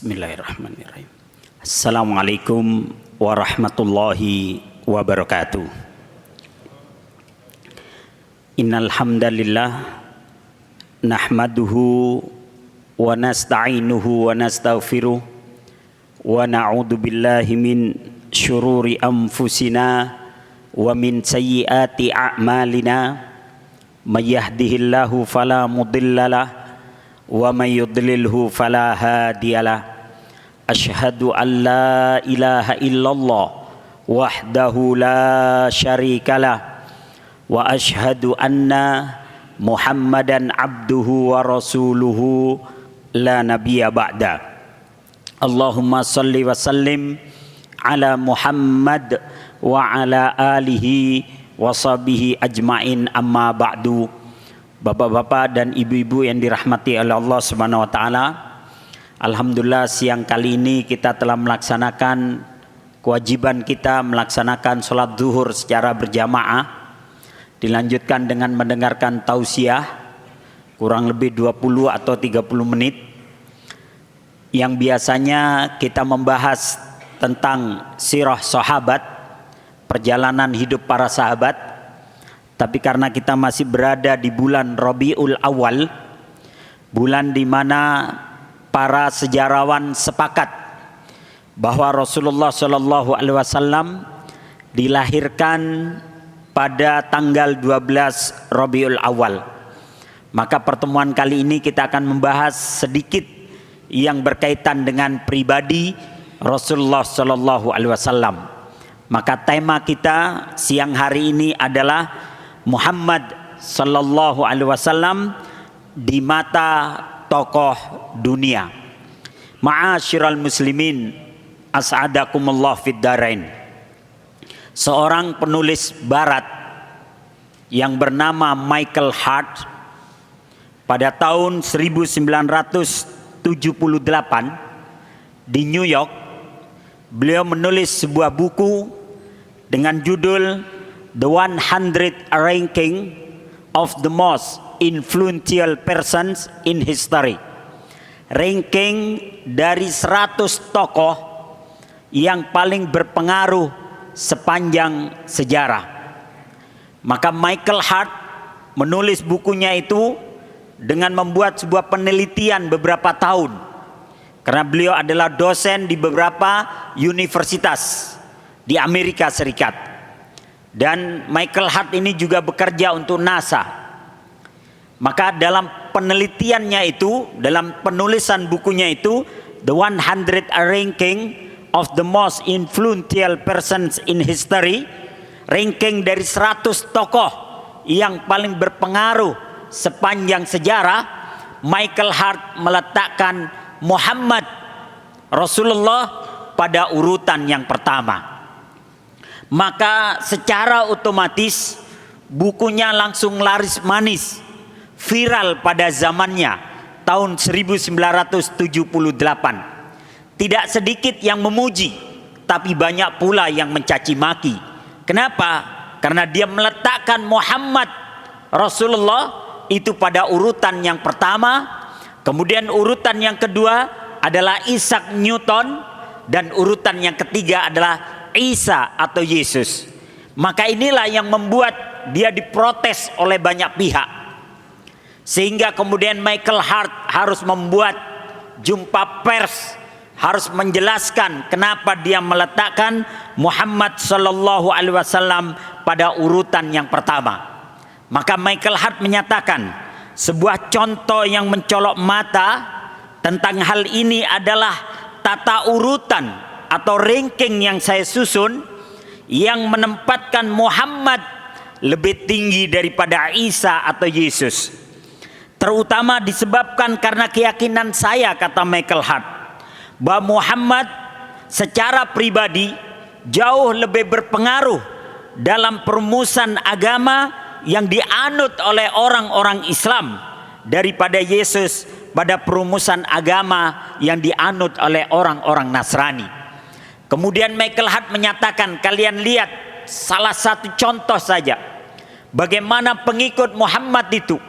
Bismillahirrahmanirrahim. Assalamualaikum warahmatullahi wabarakatuh. Innal hamdalillah nahmaduhu wa nasta'inuhu wa nastaghfiruh wa na'udzu billahi min syururi anfusina wa min sayyiati a'malina may yahdihillahu fala mudhillalah wa may yudlilhu fala hadiyalah. Asyhadu an la ilaha illallah wahdahu la syarikalah wa asyhadu anna Muhammadan abduhu wa rasuluhu la nabiyya ba'da. Allahumma salli wa sallim ala Muhammad wa ala alihi wa sahbihi ajmain, amma ba'du. Bapak-bapak dan ibu-ibu yang dirahmati oleh Allah Subhanahu wa taala, alhamdulillah siang kali ini kita telah melaksanakan kewajiban kita melaksanakan sholat zuhur secara berjamaah. Dilanjutkan dengan mendengarkan tausiah kurang lebih 20 atau 30 menit. Yang biasanya kita membahas tentang sirah sahabat, perjalanan hidup para sahabat. Tapi karena kita masih berada di bulan Rabiul Awal, bulan di mana para sejarawan sepakat bahwa Rasulullah Shallallahu Alaihi Wasallam dilahirkan pada tanggal 12 Rabiul Awal. Maka pertemuan kali ini kita akan membahas sedikit yang berkaitan dengan pribadi Rasulullah Shallallahu Alaihi Wasallam. Maka tema kita siang hari ini adalah Muhammad Sallallahu Alaihi Wasallam di mata tokoh dunia. Ma'asyiral muslimin, as'adakumullah fid darain. Seorang penulis barat yang bernama Michael Hart pada tahun 1978 di New York, beliau menulis sebuah buku dengan judul The 100 Ranking of the Most Influential Persons in History. Ranking dari 100 tokoh yang paling berpengaruh sepanjang sejarah. Maka Michael Hart menulis bukunya itu dengan membuat sebuah penelitian beberapa tahun. Karena beliau adalah dosen di beberapa universitas di Amerika Serikat. Dan Michael Hart ini juga bekerja untuk NASA. Maka dalam penelitiannya itu, dalam penulisan bukunya itu, The 100 Ranking of the Most Influential Persons in History, ranking dari 100 tokoh yang paling berpengaruh sepanjang sejarah, Michael Hart meletakkan Muhammad Rasulullah pada urutan yang pertama. Maka secara otomatis bukunya langsung laris manis, viral pada zamannya tahun 1978. Tidak sedikit yang memuji, tapi banyak pula yang mencaci maki. Kenapa? Karena dia meletakkan Muhammad Rasulullah itu pada urutan yang pertama, kemudian urutan yang kedua adalah Isaac Newton, dan urutan yang ketiga adalah Isa atau Yesus. Maka inilah yang membuat dia diprotes oleh banyak pihak, sehingga kemudian Michael Hart harus membuat jumpa pers, harus menjelaskan kenapa dia meletakkan Muhammad Sallallahu Alaihi Wasallam pada urutan yang pertama. Maka Michael Hart menyatakan sebuah contoh yang mencolok mata tentang hal ini adalah tata urutan atau ranking yang saya susun, yang menempatkan Muhammad lebih tinggi daripada Isa atau Yesus. Terutama disebabkan karena keyakinan saya, kata Michael Hart, bahwa Muhammad secara pribadi jauh lebih berpengaruh dalam perumusan agama yang dianut oleh orang-orang Islam daripada Yesus pada perumusan agama yang dianut oleh orang-orang Nasrani. Kemudian Michael Hart menyatakan, kalian lihat salah satu contoh saja bagaimana pengikut Muhammad itu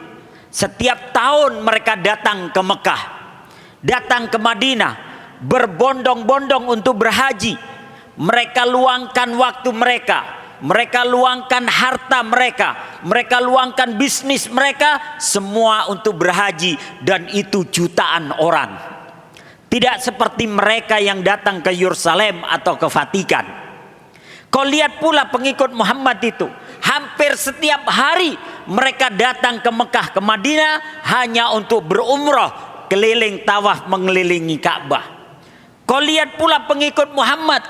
setiap tahun mereka datang ke Mekah, datang ke Madinah, berbondong-bondong untuk berhaji. Mereka luangkan waktu mereka, mereka luangkan harta mereka, mereka luangkan bisnis mereka, semua untuk berhaji, dan itu jutaan orang. Tidak seperti mereka yang datang ke Yerusalem atau ke Vatikan. Kau lihat pula pengikut Muhammad itu, hampir setiap hari mereka datang ke Mekah, ke Madinah hanya untuk berumrah, keliling tawaf mengelilingi Ka'bah. Kau lihat pula pengikut Muhammad,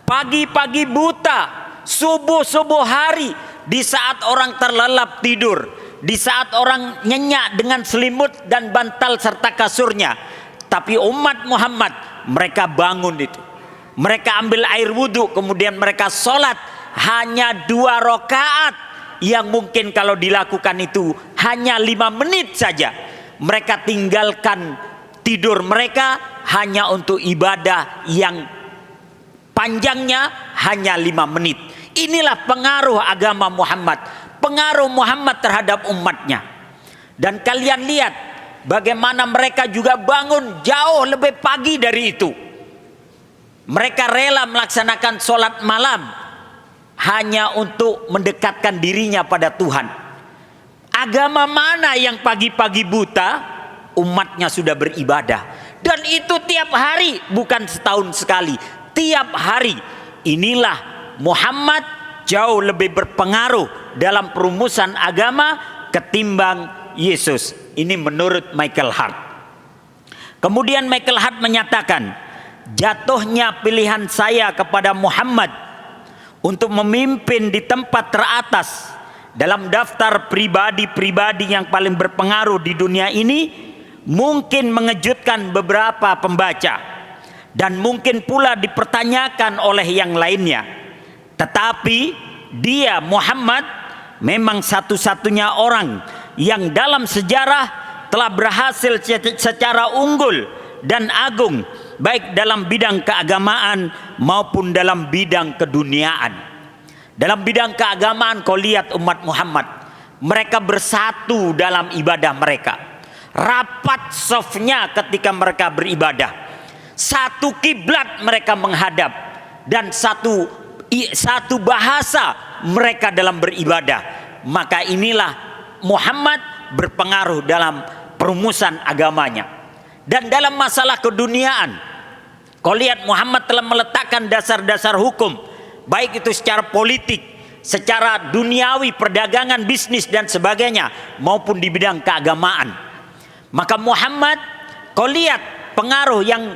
pagi-pagi buta, subuh-subuh hari, di saat orang terlelap tidur, di saat orang nyenyak dengan selimut dan bantal serta kasurnya, tapi umat Muhammad mereka bangun itu. Mereka ambil air wudhu, kemudian mereka sholat hanya 2 rakaat, yang mungkin kalau dilakukan itu hanya 5 menit saja. Mereka tinggalkan tidur mereka hanya untuk ibadah yang panjangnya hanya 5 menit. Inilah pengaruh agama Muhammad, pengaruh Muhammad terhadap umatnya. Dan kalian lihat bagaimana mereka juga bangun jauh lebih pagi dari itu. Mereka rela melaksanakan sholat malam hanya untuk mendekatkan dirinya pada Tuhan. Agama mana yang pagi-pagi buta, umatnya sudah beribadah. Dan itu tiap hari, bukan setahun sekali, tiap hari. Inilah Muhammad jauh lebih berpengaruh dalam perumusan agama ketimbang Yesus. Ini menurut Michael Hart. Kemudian Michael Hart menyatakan, jatuhnya pilihan saya kepada Muhammad untuk memimpin di tempat teratas dalam daftar pribadi-pribadi yang paling berpengaruh di dunia ini mungkin mengejutkan beberapa pembaca dan mungkin pula dipertanyakan oleh yang lainnya. Tetapi dia, Muhammad, memang satu-satunya orang yang dalam sejarah telah berhasil secara unggul dan agung, baik dalam bidang keagamaan maupun dalam bidang keduniaan. Dalam bidang keagamaan kau lihat umat Muhammad, mereka bersatu dalam ibadah mereka. Rapat safnya ketika mereka beribadah. Satu kiblat mereka menghadap dan satu bahasa mereka dalam beribadah. Maka inilah Muhammad berpengaruh dalam perumusan agamanya. Dan dalam masalah keduniaan, kau lihat Muhammad telah meletakkan dasar-dasar hukum, baik itu secara politik, secara duniawi, perdagangan, bisnis dan sebagainya, maupun di bidang keagamaan. Maka Muhammad, kau lihat pengaruh yang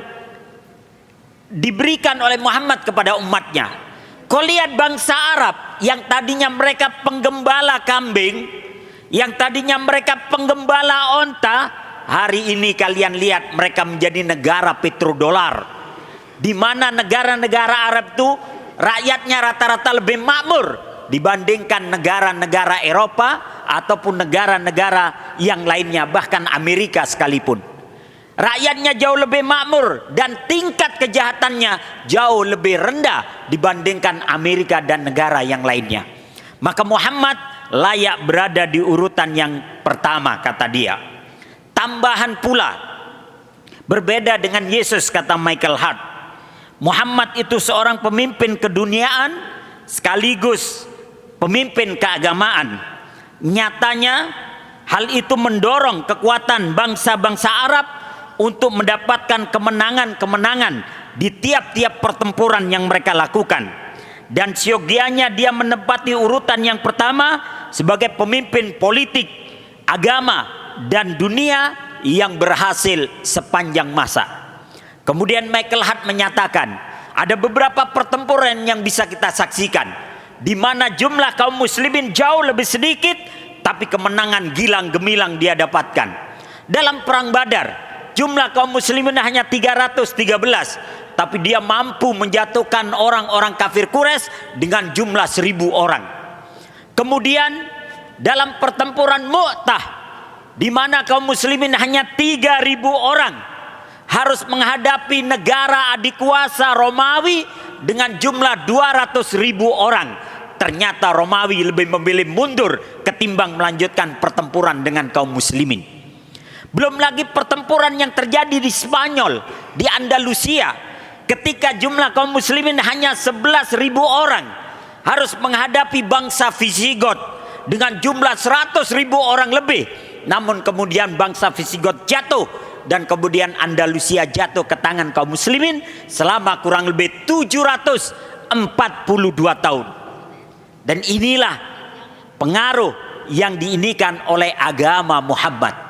diberikan oleh Muhammad kepada umatnya. Kau lihat bangsa Arab yang tadinya mereka penggembala kambing, yang tadinya mereka penggembala onta, hari ini kalian lihat mereka menjadi negara petrodolar, di mana negara-negara Arab itu rakyatnya rata-rata lebih makmur dibandingkan negara-negara Eropa ataupun negara-negara yang lainnya, bahkan Amerika sekalipun. Rakyatnya jauh lebih makmur dan tingkat kejahatannya jauh lebih rendah dibandingkan Amerika dan negara yang lainnya. Maka Muhammad layak berada di urutan yang pertama, kata dia. Tambahan pula, berbeda dengan Yesus, kata Michael Hart, Muhammad itu seorang pemimpin keduniaan sekaligus pemimpin keagamaan. Nyatanya hal itu mendorong kekuatan bangsa-bangsa Arab untuk mendapatkan kemenangan-kemenangan di tiap-tiap pertempuran yang mereka lakukan. Dan siogianya dia menempati urutan yang pertama sebagai pemimpin politik, agama, dan dunia yang berhasil sepanjang masa. Kemudian Michael Hart menyatakan, ada beberapa pertempuran yang bisa kita saksikan, di mana jumlah kaum muslimin jauh lebih sedikit, tapi kemenangan gilang gemilang dia dapatkan. Dalam perang Badar, jumlah kaum muslimin hanya 313, tapi dia mampu menjatuhkan orang-orang kafir Quraisy dengan jumlah 1000 orang. Kemudian dalam pertempuran Mu'tah, di mana kaum muslimin hanya 3000 orang, harus menghadapi negara adik kuasa Romawi dengan jumlah 200.000 orang. Ternyata Romawi lebih memilih mundur ketimbang melanjutkan pertempuran dengan kaum muslimin. Belum lagi pertempuran yang terjadi di Spanyol, di Andalusia, ketika jumlah kaum muslimin hanya 11.000 orang, harus menghadapi bangsa Visigot dengan jumlah 100.000 orang lebih. Namun kemudian bangsa Visigot jatuh, dan kemudian Andalusia jatuh ke tangan kaum muslimin selama kurang lebih 742 tahun. Dan inilah pengaruh yang diinikan oleh agama Muhammad.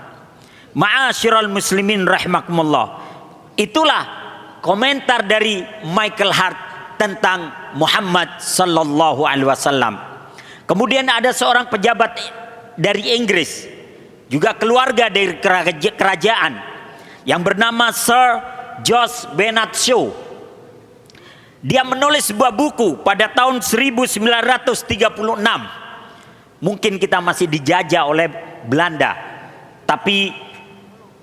Ma'asyiral muslimin rahimakumullah. Itulah komentar dari Michael Hart tentang Muhammad sallallahu alaihi wasallam. Kemudian ada seorang pejabat dari Inggris, juga keluarga dari kerajaan, yang bernama Sir Jos Bernard Shaw. Dia menulis sebuah buku pada tahun 1936. Mungkin kita masih dijajah oleh Belanda, tapi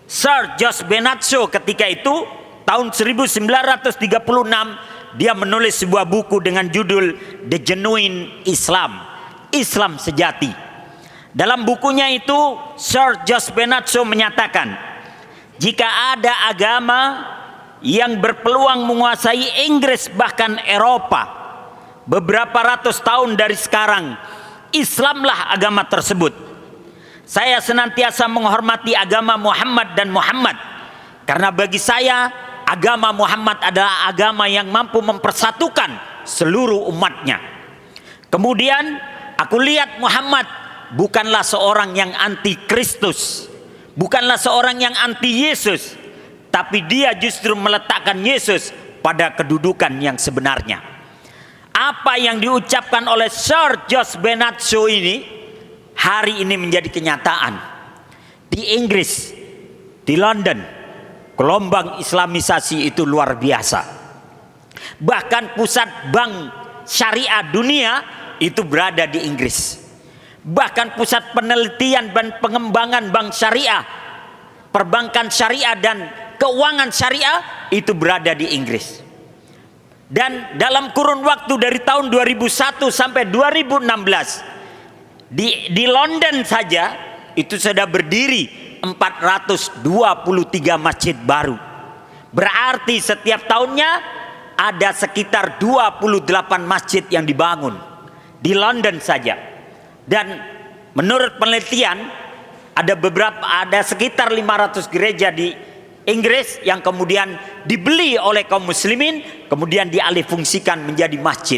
Sir Jos Bernard Shaw ketika itu tahun 1936 dia menulis sebuah buku dengan judul The Genuine Islam, Islam sejati. Dalam bukunya itu Sir Jos Bernard Shaw menyatakan, jika ada agama yang berpeluang menguasai Inggris bahkan Eropa beberapa ratus tahun dari sekarang, Islamlah agama tersebut. Saya senantiasa menghormati agama Muhammad dan Muhammad, karena bagi saya agama Muhammad adalah agama yang mampu mempersatukan seluruh umatnya. Kemudian aku lihat Muhammad bukanlah seorang yang anti Kristus, bukanlah seorang yang anti Yesus, tapi dia justru meletakkan Yesus pada kedudukan yang sebenarnya. Apa yang diucapkan oleh Sir Jos Bernard Shaw ini hari ini menjadi kenyataan. Di Inggris, di London, gelombang Islamisasi itu luar biasa. Bahkan pusat bank syariah dunia itu berada di Inggris. Bahkan pusat penelitian dan pengembangan bank syariah, perbankan syariah dan keuangan syariah itu berada di Inggris. Dan dalam kurun waktu dari tahun 2001 sampai 2016, di London saja itu sudah berdiri 423 masjid baru. Berarti setiap tahunnya ada sekitar 28 masjid yang dibangun di London saja. Dan menurut penelitian ada sekitar 500 gereja di Inggris yang kemudian dibeli oleh kaum muslimin, kemudian dialihfungsikan menjadi masjid.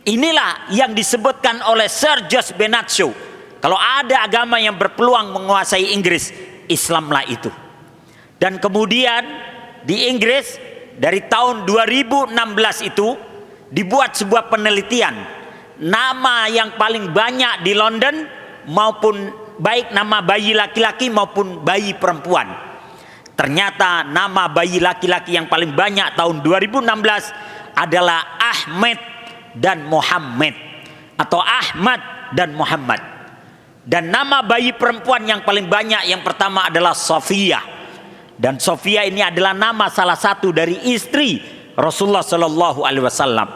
Inilah yang disebutkan oleh Sir Jos Bernard Shaw. Kalau ada agama yang berpeluang menguasai Inggris, Islamlah itu. Dan kemudian di Inggris dari tahun 2016 itu dibuat sebuah penelitian. Nama yang paling banyak di London, maupun baik nama bayi laki-laki maupun bayi perempuan. Ternyata nama bayi laki-laki yang paling banyak tahun 2016 adalah Ahmed dan Muhammad, atau Ahmad dan Muhammad. Dan nama bayi perempuan yang paling banyak yang pertama adalah Sofia. Dan Sofia ini adalah nama salah satu dari istri Rasulullah Shallallahu Alaihi Wasallam.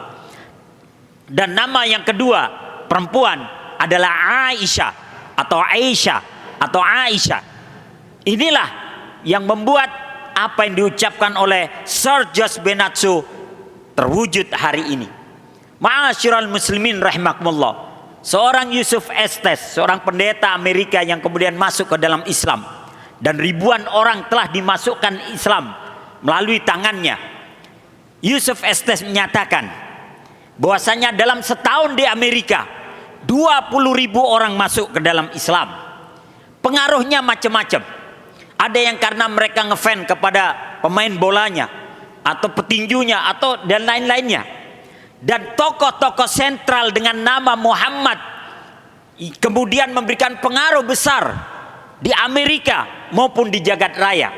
Dan nama yang kedua perempuan adalah Aisyah atau Aisyah atau Aisyah. Inilah yang membuat apa yang diucapkan oleh Sir Jos Bernard Shaw terwujud hari ini. Ma'asyiral muslimin rahimakumullah. Seorang Yusuf Estes, seorang pendeta Amerika yang kemudian masuk ke dalam Islam, dan ribuan orang telah dimasukkan Islam melalui tangannya. Yusuf Estes menyatakan bahwasanya dalam setahun di Amerika 20.000 orang masuk ke dalam Islam. Pengaruhnya macam-macam. Ada yang karena mereka ngefans kepada pemain bolanya atau petinjunya atau dan lain-lainnya. Dan tokoh-tokoh sentral dengan nama Muhammad kemudian memberikan pengaruh besar di Amerika maupun di jagat raya.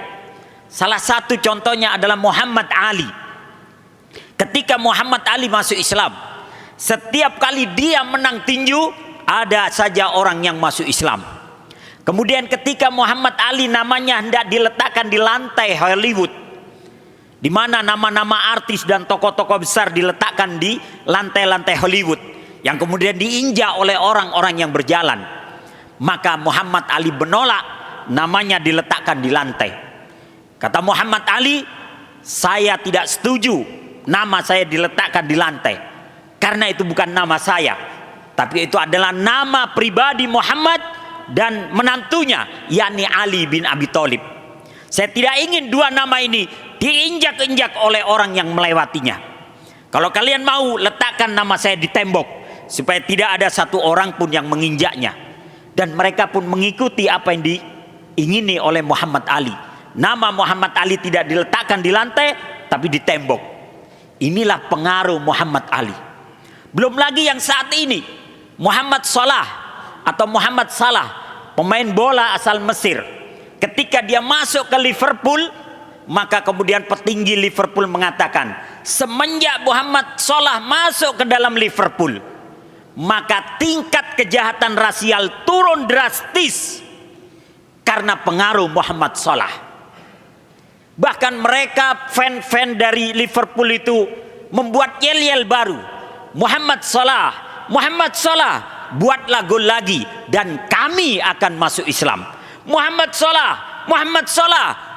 Salah satu contohnya adalah Muhammad Ali. Ketika Muhammad Ali masuk Islam, setiap kali dia menang tinju, ada saja orang yang masuk Islam. Kemudian ketika Muhammad Ali namanya hendak diletakkan di lantai Hollywood, di mana nama-nama artis dan tokoh-tokoh besar diletakkan di lantai-lantai Hollywood yang kemudian diinjak oleh orang-orang yang berjalan, maka Muhammad Ali menolak namanya diletakkan di lantai. Kata Muhammad Ali, saya tidak setuju nama saya diletakkan di lantai, karena itu bukan nama saya, tapi itu adalah nama pribadi Muhammad dan menantunya, yakni Ali bin Abi Thalib. Saya tidak ingin dua nama ini diinjak-injak oleh orang yang melewatinya. Kalau kalian mau, letakkan nama saya di tembok, supaya tidak ada satu orang pun yang menginjaknya. Dan mereka pun mengikuti apa yang diingini oleh Muhammad Ali. Nama Muhammad Ali tidak diletakkan di lantai, tapi di tembok. Inilah pengaruh Muhammad Ali. Belum lagi yang saat ini, Muhammad Salah atau Muhammad Salah, pemain bola asal Mesir. Ketika dia masuk ke Liverpool, maka kemudian petinggi Liverpool mengatakan, semenjak Muhammad Salah masuk ke dalam Liverpool, maka tingkat kejahatan rasial turun drastis karena pengaruh Muhammad Salah. Bahkan mereka fan-fan dari Liverpool itu membuat yel-yel baru. Muhammad Salah, buatlah gol lagi dan kami akan masuk Islam. Muhammad Salah,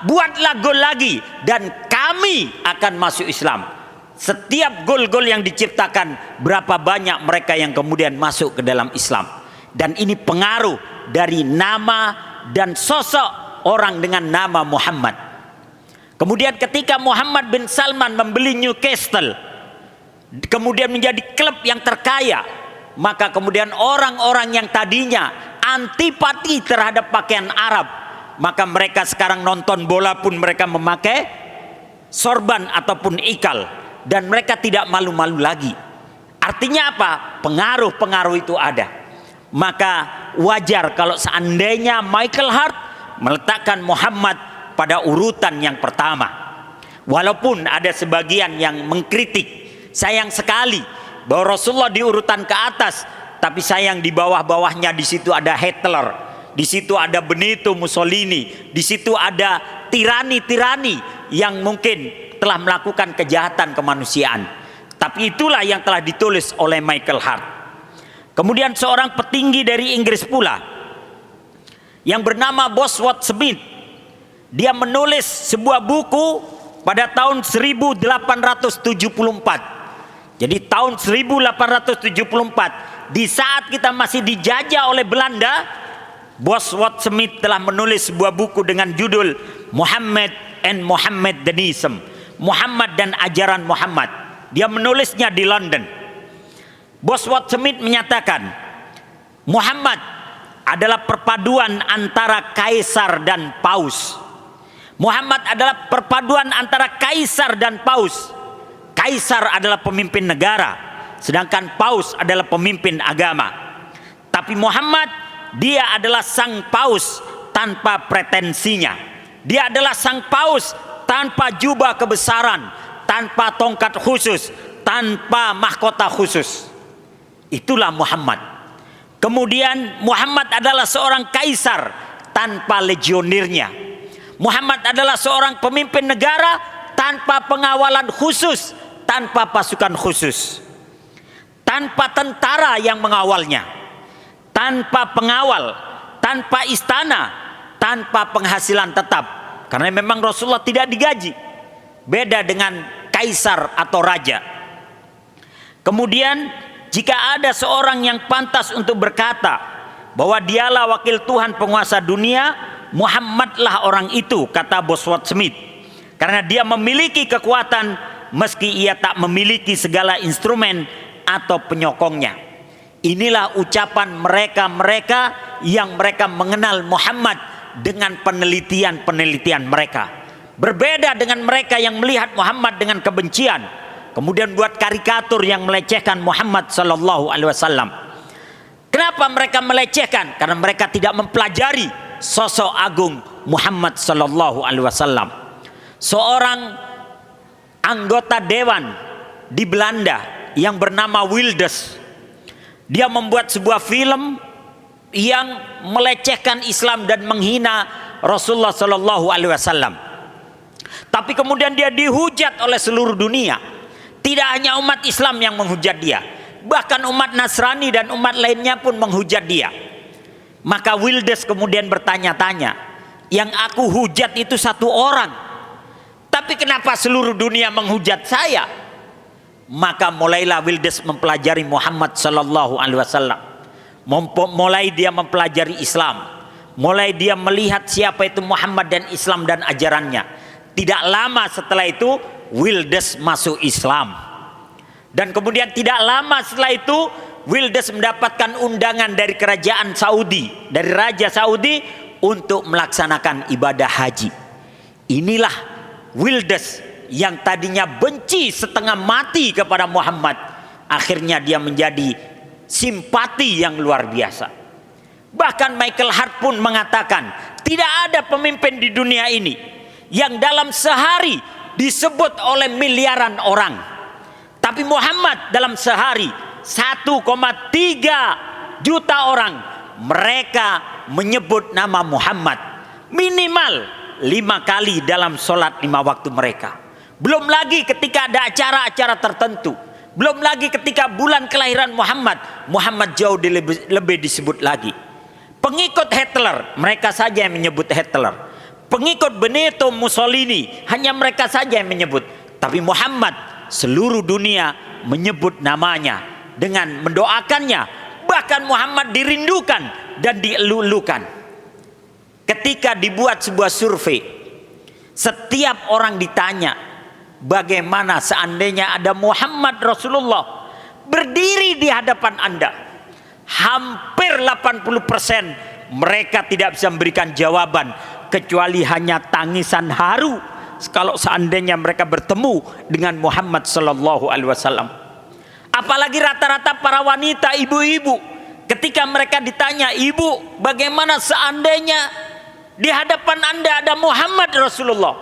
buatlah gol lagi dan kami akan masuk Islam. Setiap gol-gol yang diciptakan, berapa banyak mereka yang kemudian masuk ke dalam Islam. Dan ini pengaruh dari nama dan sosok orang dengan nama Muhammad. Kemudian ketika Muhammad bin Salman membeli Newcastle, kemudian menjadi klub yang terkaya, maka kemudian orang-orang yang tadinya antipati terhadap pakaian Arab, maka mereka sekarang nonton bola pun mereka memakai sorban ataupun ikal. Dan mereka tidak malu-malu lagi. Artinya apa? Pengaruh-pengaruh itu ada. Maka wajar kalau seandainya Michael Hart meletakkan Muhammad pada urutan yang pertama. Walaupun ada sebagian yang mengkritik, sayang sekali bahwa Rasulullah di urutan ke atas, tapi sayang di bawah-bawahnya di situ ada Hitler, di situ ada Benito Mussolini, di situ ada tirani-tirani yang mungkin telah melakukan kejahatan kemanusiaan. Tapi itulah yang telah ditulis oleh Michael Hart. Kemudian seorang petinggi dari Inggris pula yang bernama Bosworth Smith, dia menulis sebuah buku pada tahun 1874. Jadi tahun 1874, di saat kita masih dijajah oleh Belanda, Bosworth Smith telah menulis sebuah buku dengan judul Muhammad and Mohammedanism, Muhammad dan ajaran Muhammad. Dia menulisnya di London. Bosworth Smith menyatakan, Muhammad adalah perpaduan antara kaisar dan paus. Muhammad adalah perpaduan antara kaisar dan paus. Kaisar adalah pemimpin negara, sedangkan paus adalah pemimpin agama. Tapi Muhammad, dia adalah sang paus tanpa pretensinya. Dia adalah sang paus tanpa jubah kebesaran, tanpa tongkat khusus, tanpa mahkota khusus. Itulah Muhammad. Kemudian Muhammad adalah seorang kaisar tanpa legionirnya. Muhammad adalah seorang pemimpin negara tanpa pengawalan khusus, tanpa pasukan khusus, tanpa tentara yang mengawalnya, tanpa pengawal, tanpa istana, tanpa penghasilan tetap. Karena memang Rasulullah tidak digaji. Beda dengan kaisar atau raja. Kemudian jika ada seorang yang pantas untuk berkata bahwa dialah wakil Tuhan penguasa dunia, Muhammadlah orang itu, kata Bosworth Smith. Karena dia memiliki kekuatan meski ia tak memiliki segala instrumen atau penyokongnya. Inilah ucapan mereka-mereka yang mereka mengenal Muhammad dengan penelitian-penelitian mereka. Berbeda dengan mereka yang melihat Muhammad dengan kebencian, kemudian buat karikatur yang melecehkan Muhammad sallallahu alaihi wasallam. Kenapa mereka melecehkan? Karena mereka tidak mempelajari sosok agung Muhammad sallallahu alaihi wasallam. Seorang anggota dewan di Belanda yang bernama Wilders, dia membuat sebuah film yang melecehkan Islam dan menghina Rasulullah sallallahu alaihi wasallam. Tapi kemudian dia dihujat oleh seluruh dunia. Tidak hanya umat Islam yang menghujat dia, bahkan umat Nasrani dan umat lainnya pun menghujat dia. Maka Wilders kemudian bertanya-tanya, Yang aku hujat itu satu orang, tapi kenapa seluruh dunia menghujat saya? Maka mulailah Wildes mempelajari Muhammad sallallahu alaihi wasallam. Mulai dia mempelajari Islam, mulai dia melihat siapa itu Muhammad dan Islam dan ajarannya. Tidak lama setelah itu Wildes masuk Islam. Dan kemudian tidak lama setelah itu Wildes mendapatkan undangan dari kerajaan Saudi, dari Raja Saudi, untuk melaksanakan ibadah haji. Inilah Wildes yang tadinya benci setengah mati kepada Muhammad, akhirnya dia menjadi simpati yang luar biasa. Bahkan Michael Hart pun mengatakan, tidak ada pemimpin di dunia ini yang dalam sehari disebut oleh miliaran orang, tapi Muhammad dalam sehari 1,3 juta orang mereka menyebut nama Muhammad minimal 5 kali dalam sholat 5 waktu mereka. Belum lagi ketika ada acara-acara tertentu, belum lagi ketika bulan kelahiran Muhammad jauh lebih disebut lagi. Pengikut Hitler, mereka saja yang menyebut Hitler. Pengikut Benito Mussolini, hanya mereka saja yang menyebut. Tapi Muhammad, seluruh dunia menyebut namanya dengan mendoakannya. Bahkan Muhammad dirindukan dan dielu-elukan. Ketika dibuat sebuah survei, setiap orang ditanya, bagaimana seandainya ada Muhammad Rasulullah berdiri di hadapan Anda? Hampir 80% mereka tidak bisa memberikan jawaban, kecuali hanya tangisan haru kalau seandainya mereka bertemu dengan Muhammad sallallahu alaihi wasallam. Apalagi rata-rata para wanita, ibu-ibu, ketika mereka ditanya, "Ibu, bagaimana seandainya di hadapan Anda ada Muhammad Rasulullah?"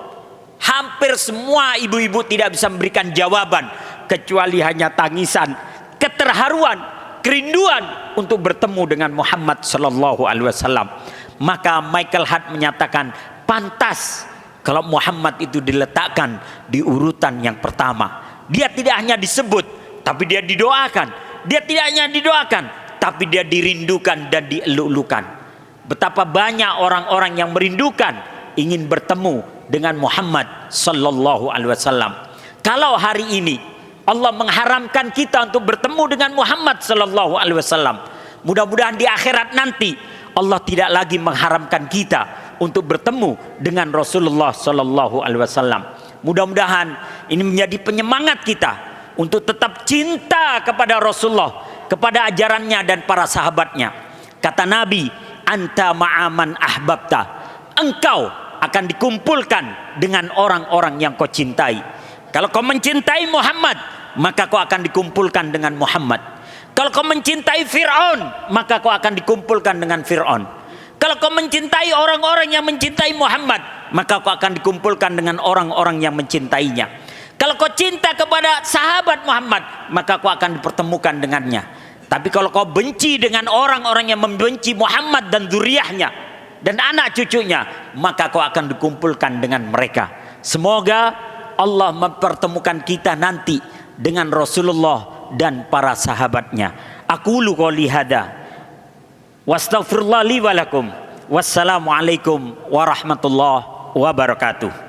Hampir semua ibu-ibu tidak bisa memberikan jawaban, kecuali hanya tangisan, keterharuan, kerinduan untuk bertemu dengan Muhammad sallallahu alaihi wasallam. Maka Michael Hart menyatakan, pantas kalau Muhammad itu diletakkan di urutan yang pertama. Dia tidak hanya disebut, tapi dia didoakan. Dia tidak hanya didoakan, tapi dia dirindukan dan dielu-elukan. Betapa banyak orang-orang yang merindukan, ingin bertemu dengan Muhammad sallallahu alaihi wasallam. Kalau hari ini Allah mengharamkan kita untuk bertemu dengan Muhammad sallallahu alaihi wasallam, mudah-mudahan di akhirat nanti Allah tidak lagi mengharamkan kita untuk bertemu dengan Rasulullah sallallahu alaihi wasallam. Mudah-mudahan ini menjadi penyemangat kita untuk tetap cinta kepada Rasulullah, kepada ajarannya dan para sahabatnya. Kata Nabi, anta ma'aman ahbabta, engkau akan dikumpulkan dengan orang-orang yang kau cintai. Kalau kau mencintai Muhammad, maka kau akan dikumpulkan dengan Muhammad. Kalau kau mencintai Fir'aun, maka kau akan dikumpulkan dengan Fir'aun. Kalau kau mencintai orang-orang yang mencintai Muhammad, maka kau akan dikumpulkan dengan orang-orang yang mencintainya. Kalau kau cinta kepada sahabat Muhammad, maka kau akan dipertemukan dengannya. Tapi kalau kau benci dengan orang-orang yang membenci Muhammad dan zuriyahnya dan anak cucunya, maka kau akan dikumpulkan dengan mereka. Semoga Allah mempertemukan kita nanti dengan Rasulullah dan para sahabatnya. Aqulu qouli hada wastaghfirullah li wa lakum. Wassalamualaikum warahmatullahi wabarakatuh.